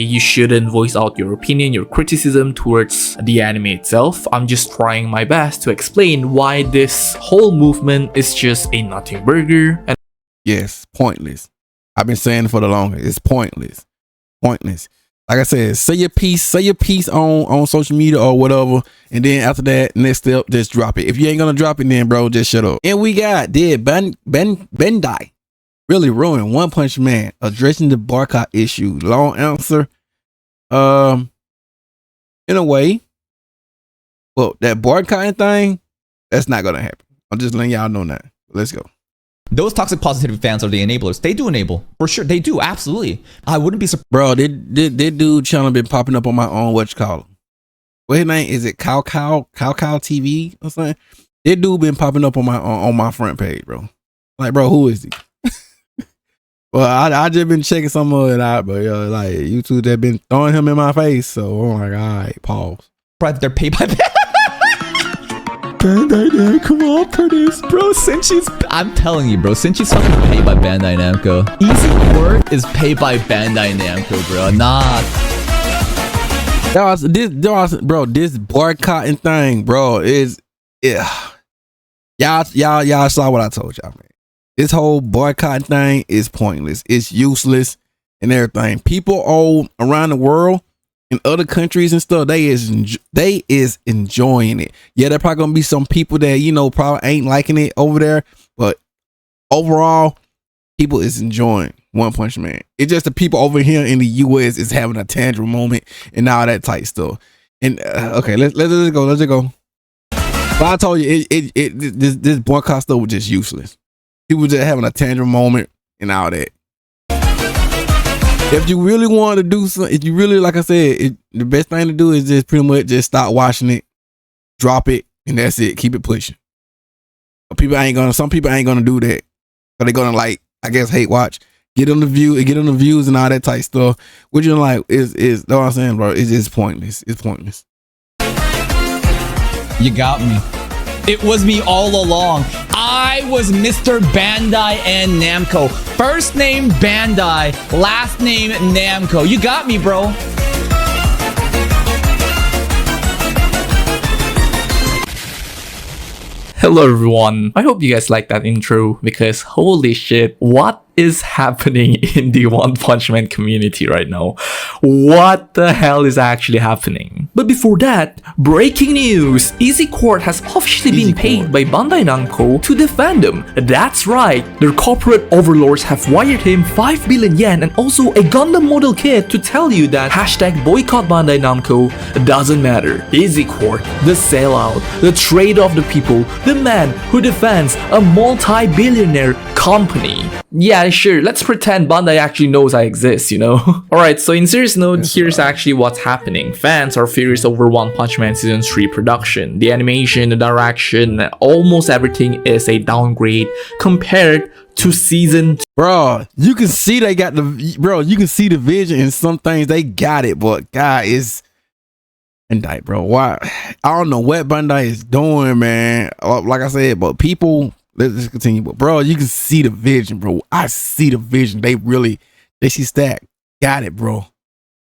You shouldn't voice out your opinion, your criticism towards the anime itself. I'm just trying my best to explain why this whole movement is just a nothing burger. And yes, pointless. I've been saying it for the longest. It's pointless. Pointless. Like I said, say your piece on social media or whatever, and then after that, next step, just drop it. If you ain't gonna drop it, then bro, just shut up. And we got Bandai really ruined One Punch Man, addressing the boycott issue. Long answer. In a way, well, that boycotting thing, that's not gonna happen. I'm just letting y'all know that. Let's go. Those toxic positivity fans are the enablers. They do enable. For sure. They do. Absolutely. I wouldn't be surprised. Bro, this dude channel been popping up on my own, what you call him? What his name? Is it Cow TV or something? This dude been popping up on my front page, bro. Like, bro, who is he? Well, I just been checking some of it out, but yo, like YouTube that been throwing him in my face. So I'm like, all right, pause. They're paid by Bandai Namco for this, bro. I'm telling you, bro. Sinchi's fucking paid by Bandai Namco. Easy Work is paid by Bandai Namco, bro. Nah. This boycotting thing, bro, is y'all saw what I told y'all, man. This whole boycott thing is pointless. It's useless and everything. People all around the world in other countries and stuff, they is enjoying it. Yeah, there probably gonna be some people that probably ain't liking it over there, but overall, people is enjoying One Punch Man. It's just the people over here in the US is having a tangible moment and all that type stuff. And okay, let's go. Let's go. But I told you, this boycott stuff was just useless. People just having a tangible moment and all that. If you really want to do something, if you really, like I said, the best thing to do is just pretty much just stop watching it, drop it, and that's it. Keep it pushing. Some people ain't gonna do that. But they're gonna I guess hate watch, get on the views and all that type stuff. Which is know what I'm saying, bro? It's just pointless. It's pointless. You got me. It was me all along. I was Mr. Bandai and Namco. First name Bandai, last name Namco. You got me, bro. hello everyone. I hope you guys like that intro because holy shit, what is happening in the One Punch Man community right now? What the hell is actually happening? But before that, breaking news! Easy Court has officially been paid by Bandai Namco to defend them. That's right, their corporate overlords have wired him 5 billion yen and also a Gundam model kit to tell you that hashtag boycott Bandai Namco doesn't matter. Easy Court, the sellout, the trade of the people, the man who defends a multi-billionaire company. Yeah, sure, let's pretend Bandai actually knows I exist, you know? Alright, so in serious note, here's actually what's happening. Fans are furious over One Punch Man Season 3 production. The animation, the direction, almost everything is a downgrade compared to Season 2. Bro, you can see they got you can see the vision in some things, they got it, but God is... Bandai, bro, why? I don't know what Bandai is doing, man. Like I said, but people... Let's continue, but bro, you can see the vision, bro. I see the vision. They see Stack. Got it, bro.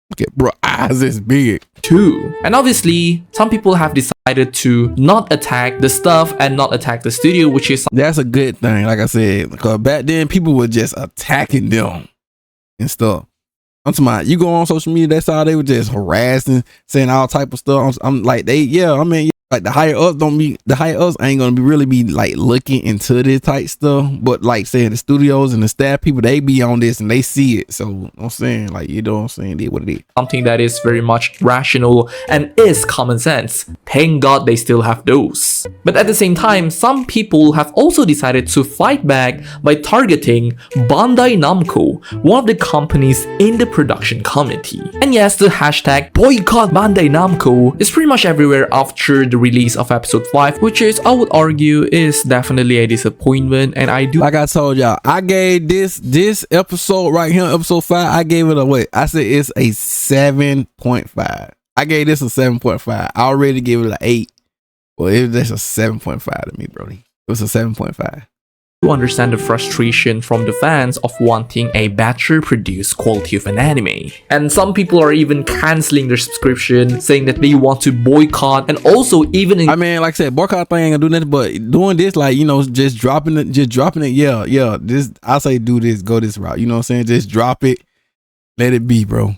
Look at bro, eyes this big too. And obviously, some people have decided to not attack the stuff and not attack the studio, which is that's a good thing. Like I said, because back then people were just attacking them and stuff. I'm talking about you go on social media, that's all they were just harassing, saying all type of stuff. I'm like like the higher ups ain't gonna really be like looking into this type stuff, but like saying the studios and the staff people, they be on this and they see it. So I'm saying, like, you know what I'm saying, it what it is. Something that is very much rational and is common sense. Thank God they still have those. But at the same time, some people have also decided to fight back by targeting Bandai Namco, one of the companies in the production committee. And yes, the hashtag boycott Bandai Namco is pretty much everywhere after the release of episode 5, which is, I would argue, is definitely a disappointment. And I do, like I told y'all, I gave this episode right here, episode 5, I gave it away. I said it's a 7.5. I gave this a 7.5. I already gave it an 8. Well, it was just a 7.5 to me, Brody. It was a 7.5. to understand the frustration from the fans of wanting a better produced quality of an anime. And some people are even canceling their subscription, saying that they want to boycott, and also even I mean, like I said, boycott thing ain't gonna do nothing, but doing this, like, you know, just dropping it, yeah, this, I say do this, go this route, you know what I'm saying? Just drop it, let it be, bro.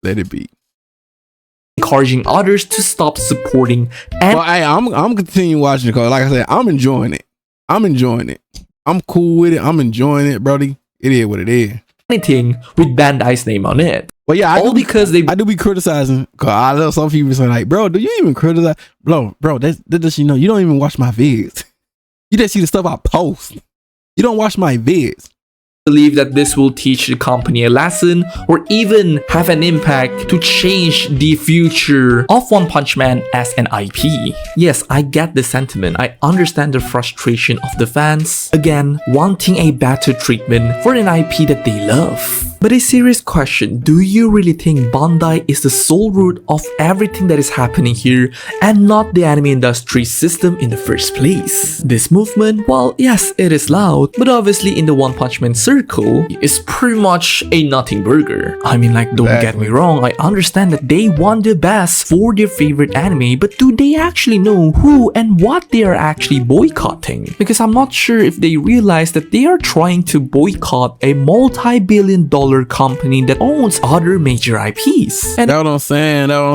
Let it be. encouraging others to stop supporting and Well, hey, I'm continuing watching it, because like I said, I'm enjoying it. I'm cool with it. I'm enjoying it, brody. It is what it is. anything with Bandai's name on it. But yeah, All because they I do be criticizing, because I know some people say like, bro, do you even criticize? Bro, that does, you know, you don't even watch my vids. You just see the stuff I post. You don't watch my vids. believe that this will teach the company a lesson or even have an impact to change the future of One Punch Man as an IP. Yes, I get the sentiment. I understand the frustration of the fans, again, wanting a better treatment for an IP that they love. But a serious question, do you really think Bandai is the sole root of everything that is happening here and not the anime industry system in the first place? This movement, well, yes, it is loud, but obviously in the One Punch Man circle, is pretty much a nothing burger. I mean, like, don't get me wrong, I understand that they want the best for their favorite anime, but do they actually know who and what they are actually boycotting? Because I'm not sure if they realize that they are trying to boycott a multi-billion-dollar company that owns other major IPs. And That's what I'm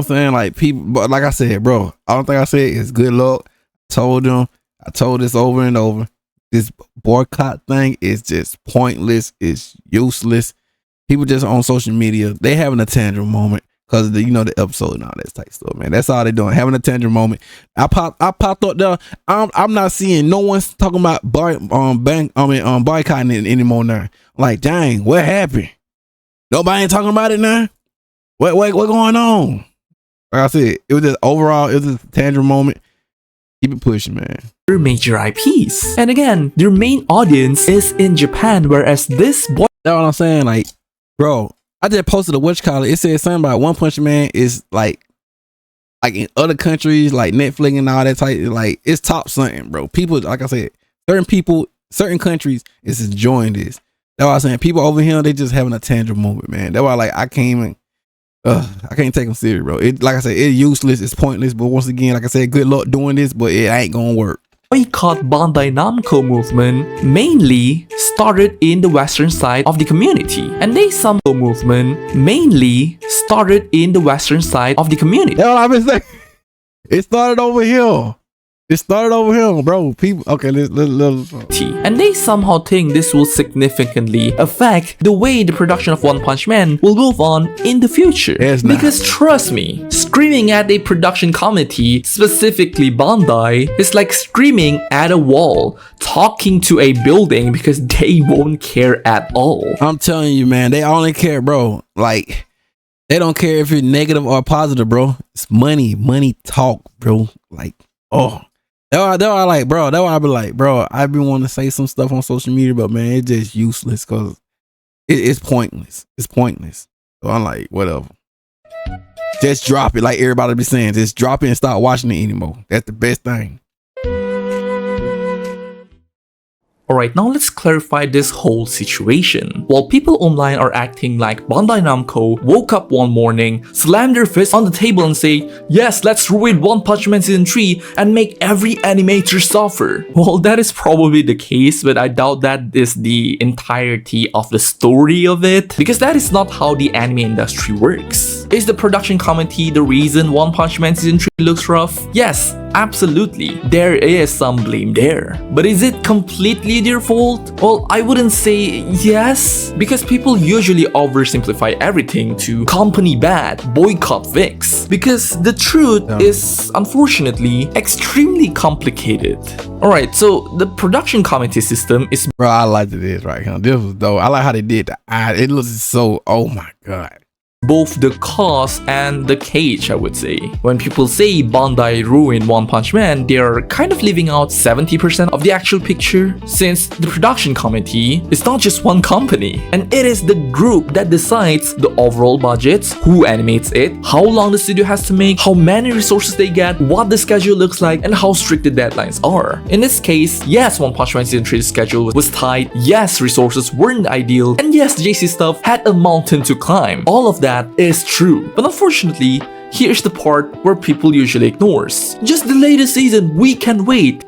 saying. Like, people, but like I said, bro, all thing I said is good luck. I told this over and over. This boycott thing is just pointless. It's useless. People just on social media, they having a tantrum moment because of the, you know, the episode and all that type stuff, man. That's all they doing, having a tantrum moment. I popped up there. I'm not seeing no one talking about boycotting it anymore now. Like, dang, what happened? Nobody ain't talking about it now. What going on? Like I said, it was just overall, it was just a tantrum moment. Keep it pushing, man. major IPs. And again, their main audience is in Japan, whereas this That's what I'm saying. Like, bro, I just posted a watch collar. It said something about One Punch Man is like in other countries, like Netflix and all that type. Like, it's top something, bro. People, like I said, certain countries is enjoying this. That's what I'm saying. People over here, they just having a tantrum moment, man. That's why, like, I can't take them serious, bro. It, like I said, it's useless, it's pointless. But once again, like I said, good luck doing this, but it ain't gonna work. Boycott Bandai Namco movement mainly started in the western side of the community. And they some movement mainly started in the western side of the community. That's what I've been saying. It started over here. Bro. People, okay, let's And they somehow think this will significantly affect the way the production of One Punch Man will move on in the future. It's not. Because trust me, screaming at a production committee, specifically Bandai, is like screaming at a wall, talking to a building because they won't care at all. I'm telling you, man, they only care, bro. Like, they don't care if it's negative or positive, bro. It's money talk, bro. Like, oh. That's why I like, bro. That's why I be like, bro, I been wanting to say some stuff on social media, but man, it's just useless because it's pointless. It's pointless. So I'm like, whatever. Just drop it, like everybody be saying. Just drop it and stop watching it anymore. That's the best thing. Alright, now let's clarify this whole situation. While people online are acting like Bandai Namco woke up one morning, slammed their fist on the table and say, yes, let's ruin One Punch Man Season 3 and make every animator suffer. Well, that is probably the case, but I doubt that is the entirety of the story of it, because that is not how the anime industry works. Is the production committee the reason One Punch Man Season 3 looks rough? Yes, absolutely. There is some blame there. But is it completely their fault? Well, I wouldn't say yes, because people usually oversimplify everything to company bad, boycott fix. Because the truth is, unfortunately, extremely complicated. Alright, so the production committee system is... Bro, I like this right here. This was dope. I like how they did the eye. It looks so, oh my God. both the cause and the cage, I would say. When people say Bandai ruined One Punch Man, they're kind of leaving out 70% of the actual picture, since the production committee is not just one company, and it is the group that decides the overall budgets, who animates it, how long the studio has to make, how many resources they get, what the schedule looks like, and how strict the deadlines are. In this case, yes, One Punch Man Season 3's schedule was tight, yes, resources weren't ideal, and yes, JC stuff had a mountain to climb. All of that is true, but unfortunately, here's the part where people usually ignores. Just delay the season, we can wait.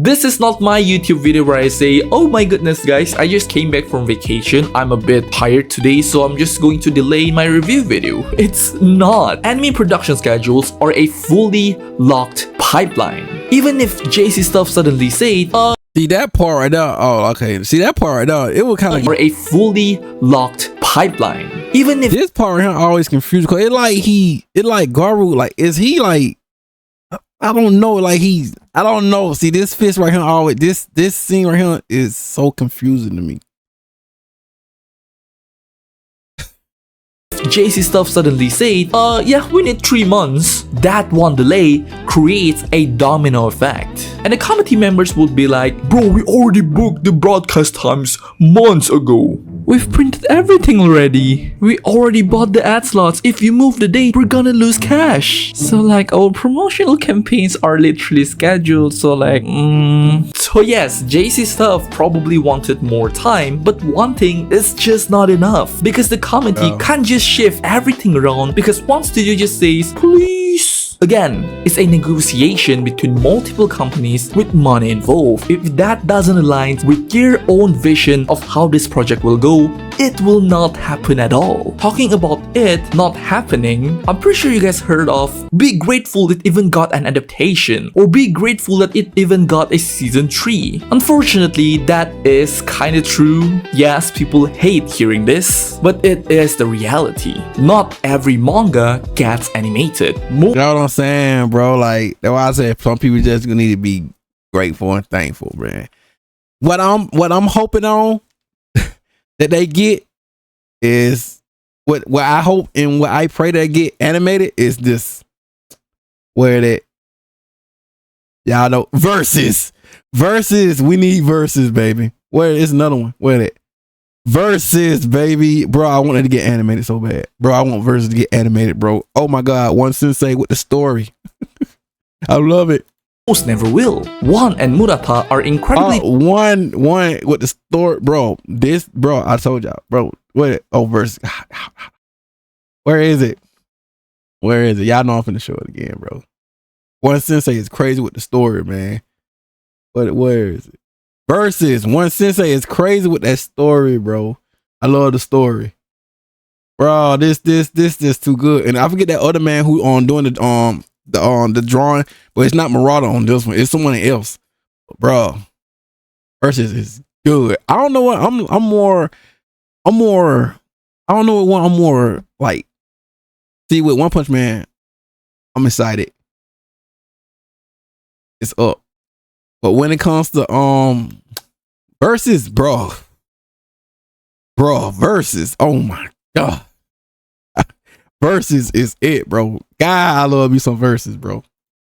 This is not my YouTube video where I say, oh my goodness guys, I just came back from vacation, I'm a bit tired today, so I'm just going to delay my review video. It's not. Anime production schedules are a fully locked pipeline. Even if JC stuff suddenly said, see that part right there. Oh, okay. See that part right there. It was kind of or a fully locked pipeline. Even if this part right here always confused, because it like Garu, like, is he like, I don't know, like I don't know. See, this fist right here always, this scene right here is so confusing to me. JC stuff suddenly said, yeah, we need 3 months. That one delay creates a domino effect. And the committee members would be like, bro, we already booked the broadcast times months ago. We've printed everything already. We already bought the ad slots. If you move the date, we're gonna lose cash. So like, our promotional campaigns are literally scheduled. So like, So yes, JC stuff probably wanted more time, but one thing is just not enough. Because the committee can't just shift everything around because one studio just says, please. Again, it's a negotiation between multiple companies with money involved. If that doesn't align with your own vision of how this project will go, it will not happen at all. Talking about it not happening, I'm pretty sure you guys heard of Be Grateful it even got an adaptation, or Be Grateful that it even got a season 3. Unfortunately, that is kinda true. Yes, people hate hearing this, but it is the reality. Not every manga gets animated. You know what I'm saying, bro? Like, that's why I said some people just gonna need to be grateful and thankful, man. What I'm hoping on that they get is what I hope and what I pray they get animated is this, where that y'all know versus we need versus, baby. Where is another one? Where that versus, baby, bro? I wanted to get animated so bad, bro. I want versus to get animated, bro. Oh my god, One Sensei with the story. I love it. Most never will. One and Murata are incredibly one with the story, bro. This, bro, I told y'all, bro. What? Oh, verse. Where is it? Where is it? Y'all know I'm finna show it again, bro. One Sensei is crazy with the story, man. But where is it? Versus One Sensei is crazy with that story, bro. I love the story, bro. This too good. And I forget that other man who doing the drawing, but it's not Murata on this one. It's someone else, bro. Versus is good. I don't know what I'm more. I don't know what one I'm more like. See, with One Punch Man, I'm excited. It's up. But when it comes to versus, bro, versus, oh my god. Versus is it, bro. God, I love me some verses, bro.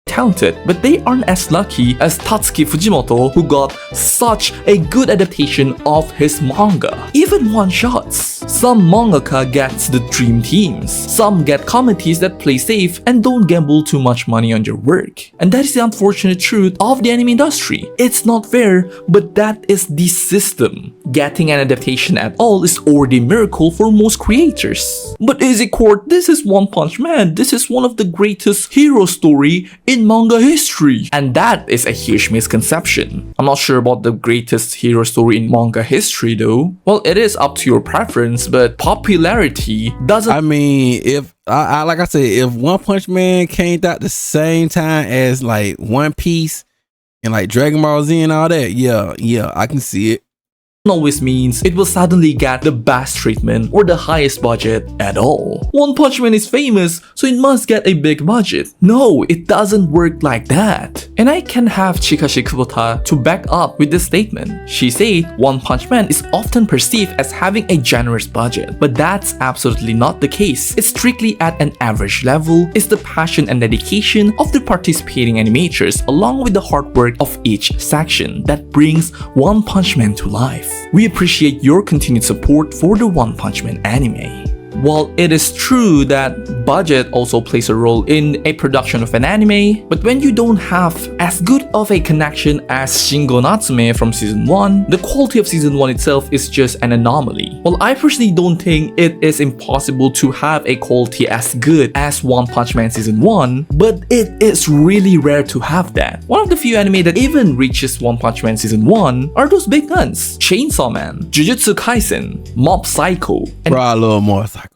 Talented, but they aren't as lucky as Tatsuki Fujimoto, who got such a good adaptation of his manga. Even one-shots. Some mangaka gets the dream teams. Some get committees that play safe and don't gamble too much money on their work. And that is the unfortunate truth of the anime industry. It's not fair, but that is the system. Getting an adaptation at all is already a miracle for most creators. But is it court? This is One Punch Man. This is one of the greatest hero story in manga history. And that is a huge misconception. I'm not sure about the greatest hero story in manga history though. Well, it is up to your preference, but popularity doesn't... I mean, if I like I said, if One Punch Man came out the same time as like One Piece and like Dragon Ball Z and all that, yeah, I can see it. always means it will suddenly get the best treatment or the highest budget at all. One Punch Man is famous, so it must get a big budget. No, it doesn't work like that. And I can have Chikashi Kubota to back up with this statement. She said One Punch Man is often perceived as having a generous budget, but that's absolutely not the case. It's strictly at an average level. It's the passion and dedication of the participating animators along with the hard work of each section that brings One Punch Man to life. We appreciate your continued support for the One Punch Man anime. While it is true that budget also plays a role in a production of an anime, but when you don't have as good of a connection as Shingo Natsume from Season 1, the quality of Season 1 itself is just an anomaly. While I personally don't think it is impossible to have a quality as good as One Punch Man Season 1, but it is really rare to have that. One of the few anime that even reaches One Punch Man Season 1 are those big guns: Chainsaw Man, Jujutsu Kaisen, Mob Psycho, and Bro, I love more Psycho.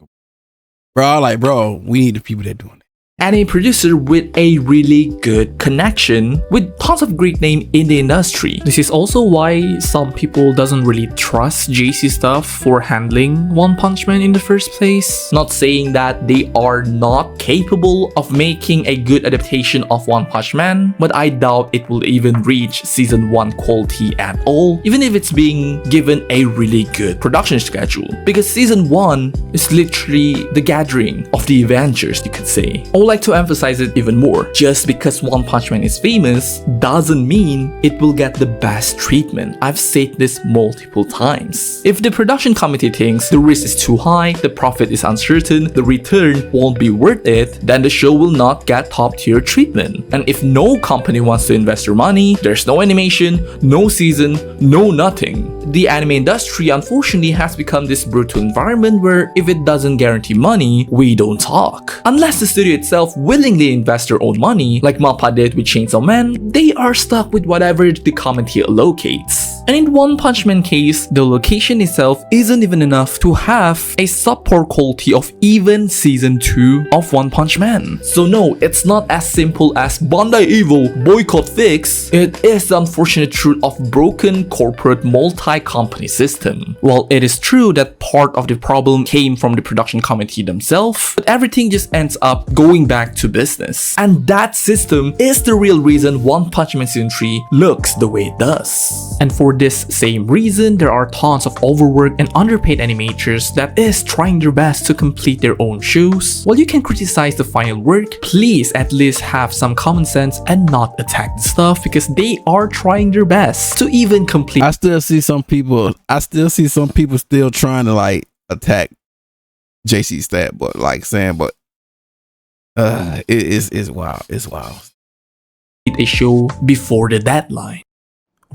Bro, we need the people that doing it. And a producer with a really good connection with tons of great name in the industry. This is also why some people doesn't really trust JC stuff for handling One Punch Man in the first place. Not saying that they are not capable of making a good adaptation of One Punch Man, but I doubt it will even reach Season 1 quality at all, even if it's being given a really good production schedule. Because Season 1 is literally the gathering of the Avengers, you could say. I would like to emphasize it even more. Just because One Punch Man is famous doesn't mean it will get the best treatment. I've said this multiple times. If the production committee thinks the risk is too high, the profit is uncertain, the return won't be worth it, then the show will not get top tier treatment. And if no company wants to invest their money, there's no animation, no season, no nothing. The anime industry unfortunately has become this brutal environment where if it doesn't guarantee money, we don't talk. Unless the studio itself willingly invest their own money, like MAPPA did with Chainsaw Man, they are stuck with whatever the committee allocates. And in One Punch Man case, the location itself isn't even enough to have a subpar quality of even Season 2 of One Punch Man. So no, it's not as simple as Bandai Evil Boycott fix. It is the unfortunate truth of broken corporate multi-company system. While it is true that part of the problem came from the production committee themselves, but everything just ends up going back to business. And that system is the real reason One Punch Man Season 3 looks the way it does. And for this same reason, there are tons of overworked and underpaid animators that is trying their best to complete their own shows. While you can criticize the final work, please at least have some common sense and not attack the stuff because they are trying their best to even complete. I still see some people still trying to like attack JC stat, but like saying, but it's wild. It's wild. A show before the deadline.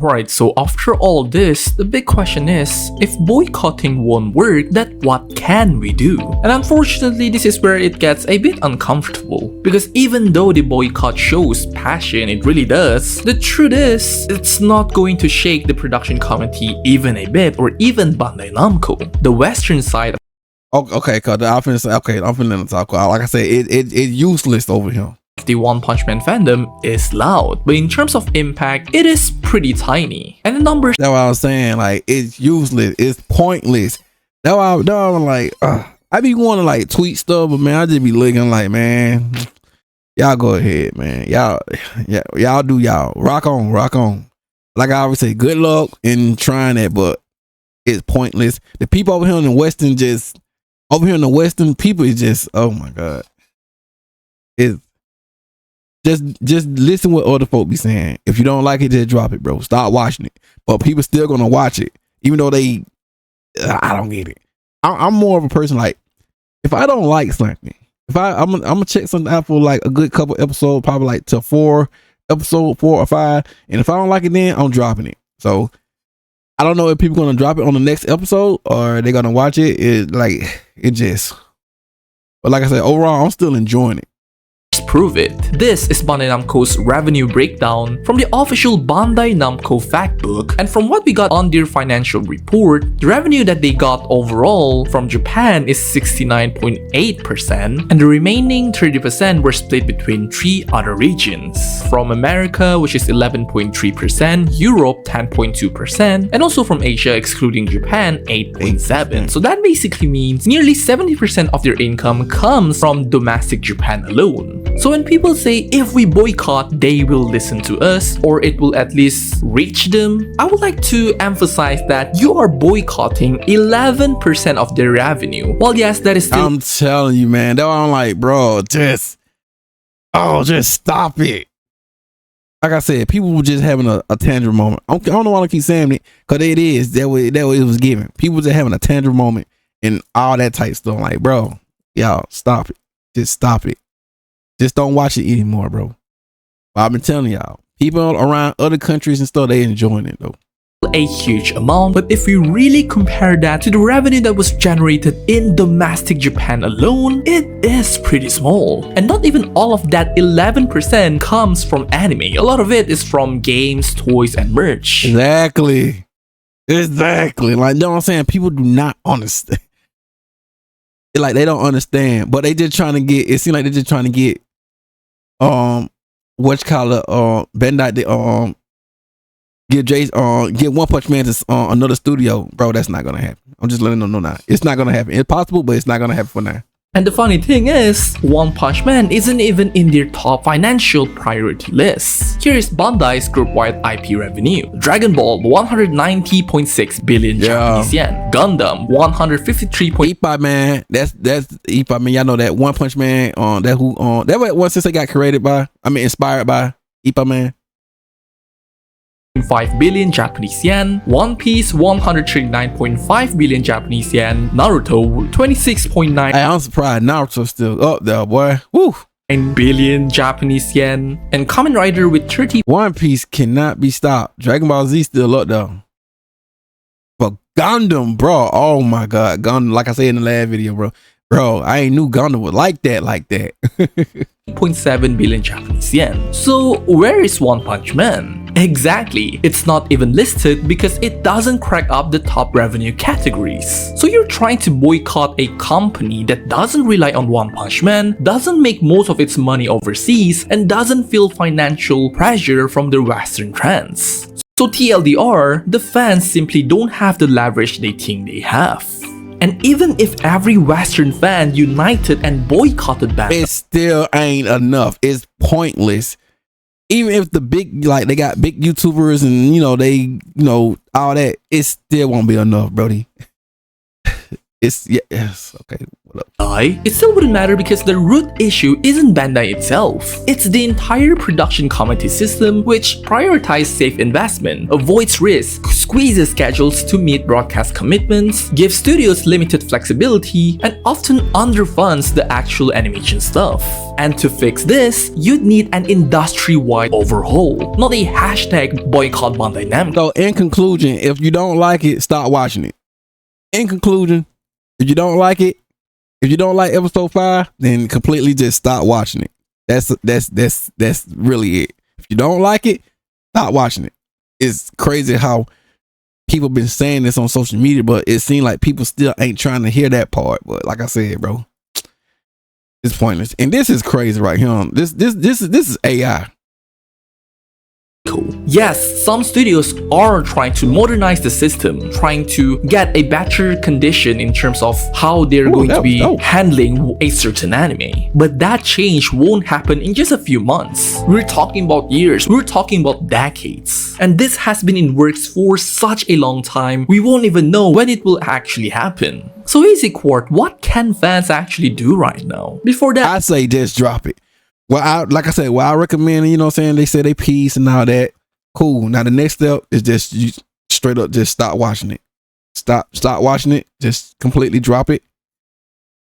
Alright, so after all this, the big question is, if boycotting won't work, then what can we do? And unfortunately, this is where it gets a bit uncomfortable. Because even though the boycott shows passion, it really does, the truth is, it's not going to shake the production committee even a bit, or even Bandai Namco. The western side of Okay, cause I'm finna talk. Like I said, it's useless over here. the One Punch Man fandom is loud, but in terms of impact, it is pretty tiny. And the numbers— That's what I was saying. Like, it's useless. It's pointless. That's why I'm like, I be wanting to like tweet stuff, but man, I just be looking like, man, y'all go ahead, man. Y'all do y'all. Rock on. Like I always say, good luck in trying that, but it's pointless. The people over here in the Western people is just, oh my God. It's just listen what other folk be saying. If you don't like it, just drop it, bro. Stop watching it. But people still gonna watch it, even though I don't get it. I'm more of a person like, if I don't like something, if I'm gonna check something out for like a good couple episodes, probably like to episode 4 or 5, and if I don't like it, then I'm dropping it. So I don't know if people gonna drop it on the next episode or they're gonna watch it. But like I said, overall, I'm still enjoying it. prove it. This is Bandai Namco's revenue breakdown from the official Bandai Namco factbook, and from what we got on their financial report, the revenue that they got overall from Japan is 69.8%, and the remaining 30% were split between 3 other regions. From America, which is 11.3%, Europe 10.2%, and also from Asia excluding Japan 8.7%. So that basically means nearly 70% of their income comes from domestic Japan alone. So when people say if we boycott, they will listen to us, or it will at least reach them, I would like to emphasize that you are boycotting 11% of their revenue. Well, yes, that is still— I'm telling you, man. Though I'm like, bro, just stop it. Like I said, people were just having a tangible moment. I don't know why I keep saying it, because it is that way it was given. People just having a tangible moment and all that type stuff. Like, bro, y'all stop it. Just stop it. Just don't watch it anymore, bro. But I've been telling y'all, people around other countries and stuff, they enjoying it though. A huge amount, but if we really compare that to the revenue that was generated in domestic Japan alone, it is pretty small. And not even all of that 11% comes from anime. A lot of it is from games, toys, and merch. Exactly. Like, you know what I'm saying? People do not understand. Like, they don't understand, but they just trying to get, it seems like they're just trying to get Bandai get One Punch Man to another studio. Bro, that's not gonna happen. I'm just letting them know now. It's not gonna happen. It's possible, but it's not gonna happen for now. And the funny thing is, One Punch Man isn't even in their top financial priority list. Here is Bandai's group-wide IP revenue. Dragon Ball 190.6 billion Japanese yen. Gundam 153. Ippa Man, that's Ippa Man. Y'all know that One Punch Man. That was since they got inspired by Ippa Man. 5 billion Japanese yen, One Piece 139.5 billion Japanese yen, Naruto 26.9 Hey, I'm surprised Naruto still up there, boy. Woo! billion Japanese yen, and Kamen Rider with 30. One Piece cannot be stopped. Dragon Ball Z still up there. But Gundam, bro, oh my god, Gundam, like I said in the last video, bro, I ain't knew Gundam was like that. 0.7 billion Japanese yen. So where is One Punch Man? Exactly, it's not even listed because it doesn't crack up the top revenue categories. So you're trying to boycott a company that doesn't rely on One Punch Man, doesn't make most of its money overseas, and doesn't feel financial pressure from the Western trends. So TLDR, the fans simply don't have the leverage they think they have. And even if every Western fan united and boycotted Bandai, it still ain't enough. It's pointless. Even if the big, like, they got big YouTubers and, all that, it still won't be enough, Brody. Yes, okay, what up? It still wouldn't matter because the root issue isn't Bandai itself. It's the entire production committee system, which prioritizes safe investment, avoids risk, squeezes schedules to meet broadcast commitments, gives studios limited flexibility, and often underfunds the actual animation stuff. And to fix this, you'd need an industry-wide overhaul, not a hashtag boycott Bandai Namco. So in conclusion, if you don't like it, stop watching it. In conclusion, if you don't like it, if you don't like episode 5, then completely just stop watching it. That's really it. If you don't like it, stop watching it. It's crazy how people been saying this on social media, but it seems like people still ain't trying to hear that part. But like I said, bro, it's pointless. And this is crazy right here. This is AI. Yes, some studios are trying to modernize the system, trying to get a better condition in terms of how they're going to be handling a certain anime. But that change won't happen in just a few months. We're talking about years, we're talking about decades. And this has been in works for such a long time, we won't even know when it will actually happen. So Easy Court, what can fans actually do right now? Before that, I say just drop it. Well, I recommend, they say they peace and all that. Cool. Now the next step is just you straight up just stop watching it. Stop watching it. Just completely drop it.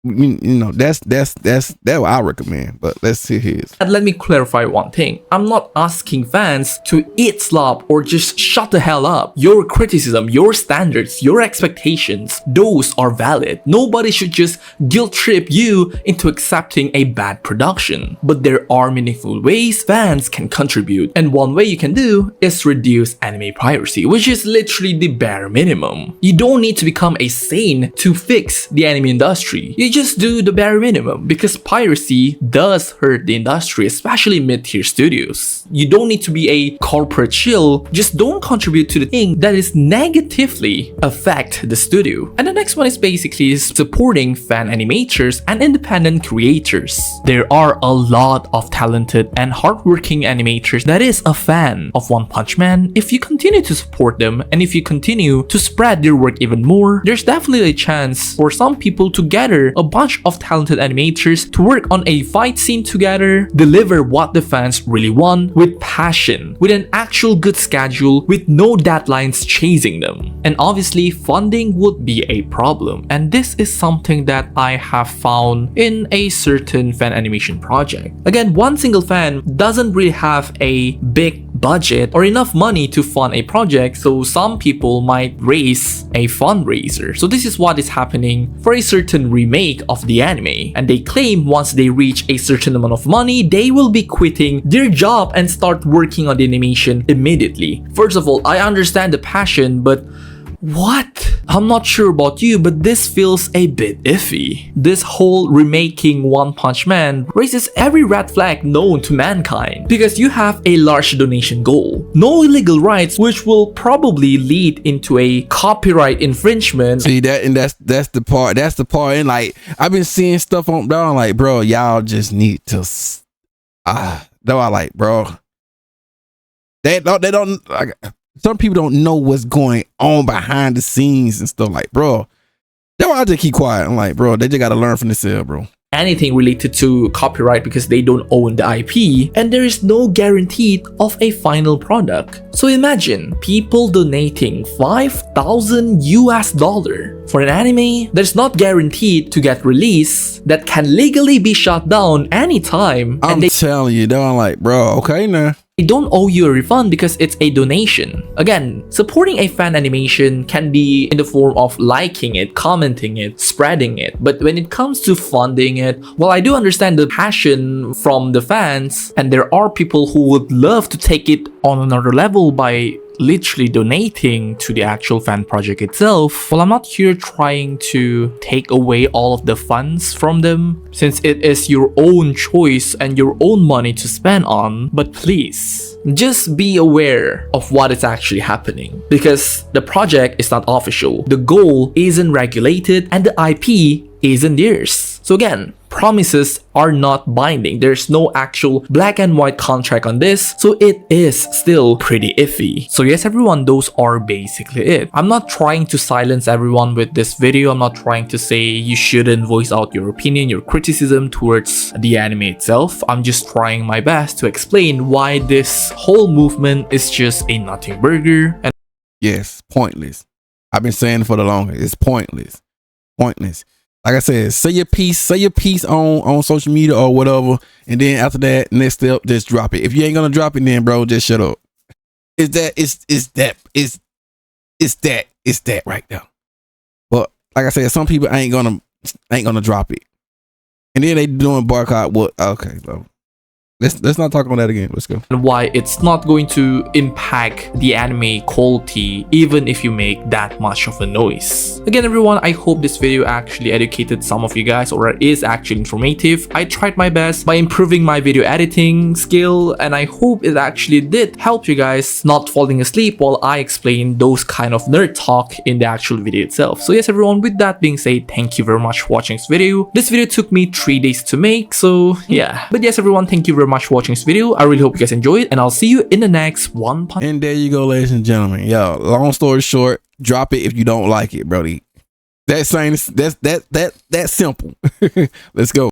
You know, that's what I recommend. But let's see his. And let me clarify one thing. I'm not asking fans to eat slop or just shut the hell up. Your criticism, your standards, your expectations, those are valid. Nobody should just guilt trip you into accepting a bad production. But there are meaningful ways fans can contribute. And one way you can do is reduce anime piracy, which is literally the bare minimum. You don't need to become a saint to fix the anime industry. You just do the bare minimum, because piracy does hurt the industry, especially mid-tier studios. You don't need to be a corporate shill, just don't contribute to the thing that is negatively affect the studio. And the next one is basically supporting fan animators and independent creators. There are a lot of talented and hardworking animators that is a fan of One Punch Man. If you continue to support them and if you continue to spread their work even more, there's definitely a chance for some people to gather a bunch of talented animators to work on a fight scene together, deliver what the fans really want with passion, with an actual good schedule, with no deadlines chasing them. And obviously funding would be a problem, and this is something that I have found in a certain fan animation project. Again, one single fan doesn't really have a big budget or enough money to fund a project, so some people might raise a fundraiser. So this is what is happening for a certain remake of the anime, and they claim once they reach a certain amount of money, they will be quitting their job and start working on the animation immediately. First of all, I understand the passion, but what? I'm not sure about you, but this feels a bit iffy. This whole remaking One Punch Man raises every red flag known to mankind, because you have a large donation goal, no illegal rights, which will probably lead into a copyright infringement. See that, and that's the part. That's the part. And like, I've been seeing stuff on down, like, bro, y'all just need to. Though I like, bro. They don't like. Some people don't know what's going on behind the scenes and stuff, like, bro. That's why I just keep quiet. I'm like, bro, they just gotta learn from this, bro. Anything related to copyright, because they don't own the IP and there is no guarantee of a final product. So imagine people donating $5,000 for an anime that's not guaranteed to get released, that can legally be shut down anytime. I'm telling you, though, I'm like, bro, okay now. They don't owe you a refund because it's a donation. Again, supporting a fan animation can be in the form of liking it, commenting it, spreading it. But when it comes to funding it, well, I do understand the passion from the fans, and there are people who would love to take it on another level by literally donating to the actual fan project itself. Well, I'm not here trying to take away all of the funds from them, since it is your own choice and your own money to spend on. But please, just be aware of what is actually happening, because the project is not official, the goal isn't regulated, and the IP isn't theirs. So again, promises are not binding. There's no actual black and white contract on this, so it is still pretty iffy. So yes, everyone, those are basically it. I'm not trying to silence everyone with this video. I'm not trying to say you shouldn't voice out your opinion, your criticism towards the anime itself. I'm just trying my best to explain why this whole movement is just a nothing burger. And yes, pointless. I've been saying it for the longest. It's pointless. Pointless. Like I said, say your piece on social media or whatever, and then after that, next step, just drop it. If you ain't gonna drop it, then bro, just shut up. It's that right now. But like I said, some people ain't gonna drop it, and then they doing boycott. What? Okay, bro. Let's not talk about that again. Let's go. And why it's not going to impact the anime quality even if you make that much of a noise. Again, everyone, I hope this video actually educated some of you guys, or is actually informative. I tried my best by improving my video editing skill, and I hope it actually did help you guys not falling asleep while I explain those kind of nerd talk in the actual video itself. So yes, everyone, with that being said, thank you very much for watching this video. This video took me 3 days to make, so yeah. But yes, everyone, thank you very much for watching this video. I really hope you guys enjoyed, and I'll see you in the next one. And there you go, ladies and gentlemen. Yo, long story short, drop it if you don't like it, brody. That's simple. Let's go.